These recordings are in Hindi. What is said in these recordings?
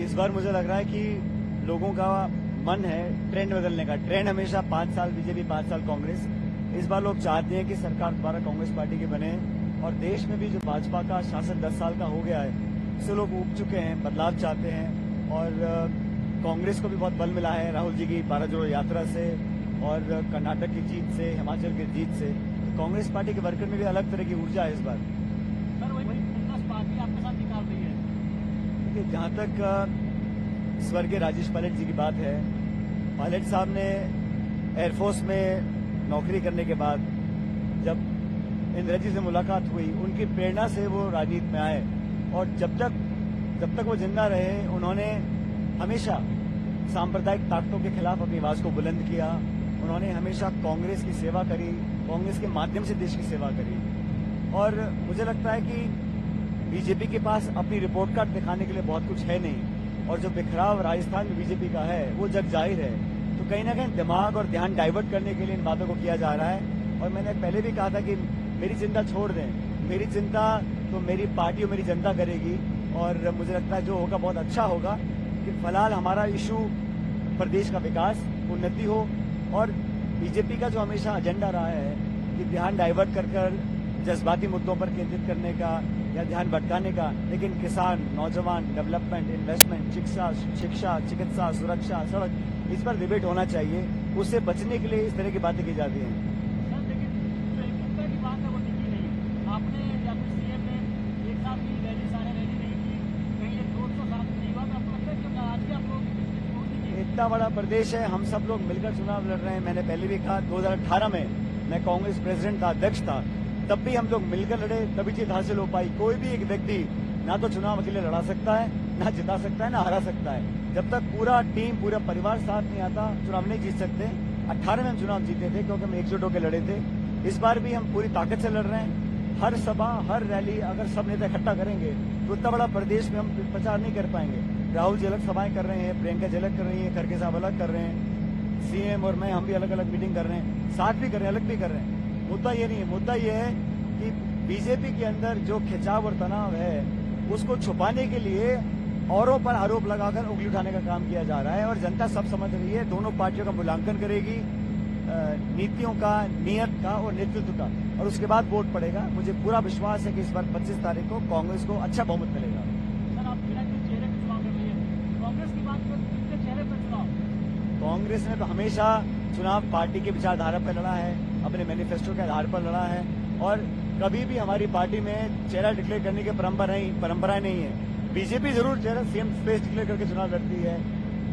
इस बार मुझे लग रहा है कि लोगों का मन है ट्रेंड बदलने का। ट्रेंड हमेशा 5 साल बीजेपी, 5 साल कांग्रेस। इस बार लोग चाहते हैं कि सरकार दोबारा कांग्रेस पार्टी की बने और देश में भी जो भाजपा का शासन 10 साल का हो गया है उससे लोग ऊब चुके हैं, बदलाव चाहते हैं। और कांग्रेस को भी बहुत बल मिला है राहुल जी की भारत जोड़ो यात्रा से और कर्नाटक की जीत से, हिमाचल की जीत से। तो कांग्रेस पार्टी के वर्कर में भी अलग तरह की ऊर्जा है इस बार। सर वही कांग्रेस पार्टी आपके साथ निकाल रही है। देखिए, जहां तक स्वर्गीय राजेश पायलट जी की बात है, पायलट साहब ने एयरफोर्स में नौकरी करने के बाद जब इंदिरा जी से मुलाकात हुई, उनकी प्रेरणा से वो राजनीति में आए और जब तक वो जिंदा रहे उन्होंने हमेशा सांप्रदायिक ताकतों के खिलाफ अपनी आवाज को बुलंद किया। उन्होंने हमेशा कांग्रेस की सेवा करी, कांग्रेस के माध्यम से देश की सेवा करी। और मुझे लगता है कि बीजेपी के पास अपनी रिपोर्ट कार्ड दिखाने के लिए बहुत कुछ है नहीं और जो बिखराव राजस्थान में बीजेपी का है वो जग जाहिर है। तो कहीं ना कहीं दिमाग और ध्यान डाइवर्ट करने के लिए इन बातों को किया जा रहा है। और मैंने पहले भी कहा था कि मेरी चिंता छोड़ दें, मेरी चिंता तो मेरी पार्टी और मेरी जनता करेगी। और मुझे लगता है जो होगा बहुत अच्छा होगा कि फिलहाल हमारा इशू प्रदेश का विकास, उन्नति हो। और बीजेपी का जो हमेशा एजेंडा रहा है कि ध्यान डाइवर्ट कर जज्बाती मुद्दों पर केंद्रित करने का या ध्यान भटकाने का, लेकिन किसान, नौजवान, डेवलपमेंट, इन्वेस्टमेंट, शिक्षा, चिकित्सा, सुरक्षा, सड़क, इस पर डिबेट होना चाहिए। उससे बचने के लिए इस तरह की बातें की जाती हैं। सर लेकिन जो एकता की बात है वो टिकी नहीं। आपने या फिर सीएम ने एक साथ की रैली, सारे रैली नहीं की, कहीं एक 200 साथ नहीं हुआ, तो आपको लगता है कि नाराजगी आप लोग इतना बड़ा प्रदेश है, हम सब लोग मिलकर चुनाव लड़ रहे हैं। मैंने पहले भी कहा 2018 में मैं कांग्रेस प्रेसिडेंट था, अध्यक्ष था, तब भी हम लोग मिलकर लड़े, तभी जीत हासिल हो पाई। कोई भी एक व्यक्ति ना तो चुनाव अकेले लड़ा सकता है, ना जिता सकता है, ना हरा सकता है। जब तक पूरा टीम, पूरा परिवार साथ नहीं आता, चुनाव नहीं जीत सकते। 18 में हम चुनाव जीते थे क्योंकि हम एकजुट होकर लड़े थे। इस बार भी हम पूरी ताकत से लड़ रहे हैं। हर सभा, हर रैली अगर सब नेता इकट्ठा करेंगे तो इतना बड़ा प्रदेश में हम प्रचार नहीं कर पाएंगे। राहुल जी अलग सभाएं कर रहे हैं, प्रियंका जी अलग कर रही है, खड़गे साहब अलग कर रहे हैं, सीएम और मैं, हम भी अलग अलग मीटिंग कर रहे हैं, साथ भी कर रहे हैं, अलग भी कर रहे हैं। मुद्दा ये नहीं है, मुद्दा ये है कि बीजेपी के अंदर जो खिंचाव और तनाव है उसको छुपाने के लिए औरों पर आरोप लगाकर उंगली उठाने का काम किया जा रहा है। और जनता सब समझ रही है, दोनों पार्टियों का मूल्यांकन करेगी, नीतियों का, नियत का और नेतृत्व का, और उसके बाद वोट पड़ेगा। मुझे पूरा विश्वास है कि इस बार 25 तारीख को कांग्रेस को अच्छा बहुमत मिलेगा। सर आप बिना किसी चेहरे पे चुनाव लड़ रही है, कांग्रेस की बात करें कितने चेहरे पर चुनाव? कांग्रेस ने तो हमेशा चुनाव पार्टी की विचारधारा पर लड़ा है, अपने मैनिफेस्टो के आधार पर लड़ा है और कभी भी हमारी पार्टी में चेहरा डिक्लेयर करने की परंपराएं नहीं है। बीजेपी जरूर चेहरा सीएम फेस डिक्लेयर करके चुनाव लड़ती है।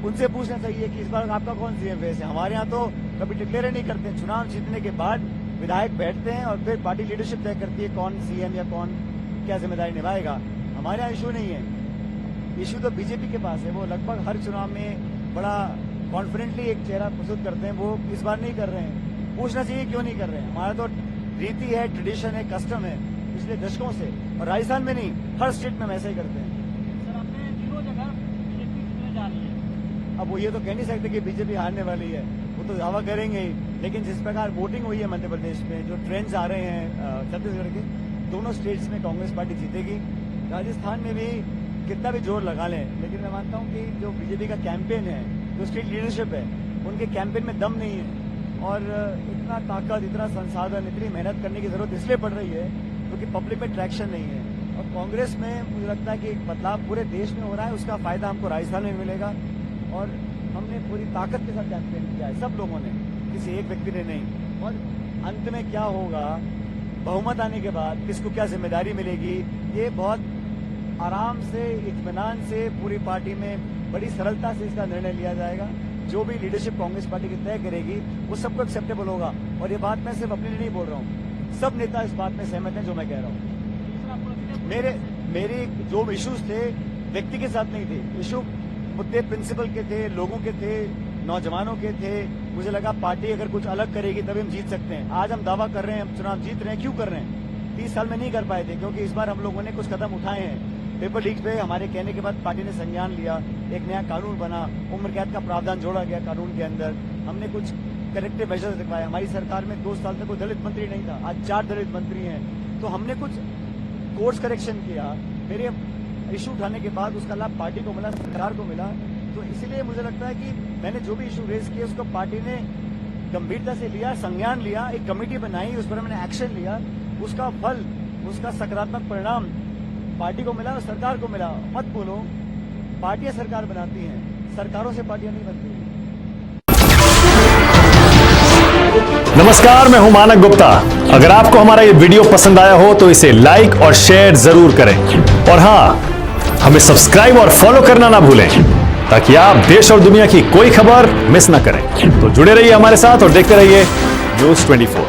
उनसे पूछना चाहिए कि इस बार आपका कौन सीएम फेस है। हमारे यहाँ तो कभी डिक्लेयर नहीं करते। चुनाव जीतने के बाद विधायक बैठते हैं और फिर पार्टी लीडरशिप तय करती है कौन सीएम या कौन क्या जिम्मेदारी निभाएगा। हमारे यहाँ इशू नहीं है, इशू तो बीजेपी के पास है। वो लगभग हर चुनाव में बड़ा कॉन्फिडेंटली एक चेहरा प्रस्तुत करते हैं, वो इस बार नहीं कर रहे हैं। पूछना चाहिए क्यों नहीं कर रहे हैं। हमारा तो रीति है, ट्रेडिशन है, कस्टम है पिछले दशकों से, और राजस्थान में नहीं, हर स्टेट में हम ऐसा ही करते हैं। सर आपने तीनों जगह बीजेपी चुने जा रही है। अब वो ये तो कह नहीं सकते कि बीजेपी हारने वाली है, वो तो दावा करेंगे ही। लेकिन जिस प्रकार वोटिंग हुई है मध्य प्रदेश में, जो ट्रेंड्स आ रहे हैं छत्तीसगढ़ के, दोनों स्टेट्स में कांग्रेस पार्टी जीतेगी। राजस्थान में भी कितना भी जोर लगा लें, लेकिन मैं मानता हूं कि जो बीजेपी का कैंपेन है, जो स्टेट लीडरशिप है, उनके कैंपेन में दम नहीं है। और इतना ताकत, इतना संसाधन, इतनी मेहनत करने की जरूरत इसलिए पड़ रही है क्योंकि पब्लिक में ट्रैक्शन नहीं है। और कांग्रेस में मुझे लगता है कि एक बदलाव पूरे देश में हो रहा है, उसका फायदा हमको राजस्थान में मिलेगा। और हमने पूरी ताकत के साथ कैंपेन किया है, सब लोगों ने, किसी एक व्यक्ति ने नहीं। और अंत में क्या होगा, बहुमत आने के बाद किसको क्या जिम्मेदारी मिलेगी, ये बहुत आराम से, इत्मीनान से पूरी पार्टी में बड़ी सरलता से इसका निर्णय लिया जाएगा। जो भी लीडरशिप कांग्रेस पार्टी की तय करेगी वो सबको एक्सेप्टेबल होगा। और ये बात मैं सिर्फ अपने लिए नहीं बोल रहा हूँ, सब नेता इस बात में सहमत हैं जो मैं कह रहा हूँ। मेरे जो इश्यूज थे व्यक्ति के साथ नहीं थे, इशू मुद्दे प्रिंसिपल के थे, लोगों के थे, नौजवानों के थे। मुझे लगा पार्टी अगर कुछ अलग करेगी तभी हम जीत सकते हैं। आज हम दावा कर रहे हैं, हम चुनाव जीत रहे हैं। क्यों कर रहे हैं? 30 साल में नहीं कर पाए थे, क्योंकि इस बार हम लोगों ने कुछ कदम उठाए हैं। पेपर लीक पे हमारे कहने के बाद पार्टी ने संज्ञान लिया, एक नया कानून बना, उम्र कैद का प्रावधान जोड़ा गया कानून के अंदर। हमने कुछ करेक्टिव मेजर्स लिखवाए। हमारी सरकार में 2 साल तक कोई दलित मंत्री नहीं था, आज 4 दलित मंत्री हैं। तो हमने कुछ कोर्स करेक्शन किया। मेरे इशू उठाने के बाद उसका लाभ पार्टी को मिला, सरकार को मिला। तो इसीलिए मुझे लगता है कि मैंने जो भी इशू रेज किए उसको पार्टी ने गंभीरता से लिया, संज्ञान लिया, एक कमेटी बनाई, उस पर मैंने एक्शन लिया। उसका फल, उसका सकारात्मक परिणाम पार्टी को मिला और सरकार को मिला। मत बोलो, पार्टियां सरकार बनाती हैं, सरकारों से पार्टियां नहीं बनती। नमस्कार, मैं हूं मानक गुप्ता। अगर आपको हमारा ये वीडियो पसंद आया हो तो इसे लाइक और शेयर जरूर करें और हां, हमें सब्सक्राइब और फॉलो करना ना भूलें ताकि आप देश और दुनिया की कोई खबर मिस ना करें। तो जुड़े रहिए हमारे साथ और देखते रहिए News 24।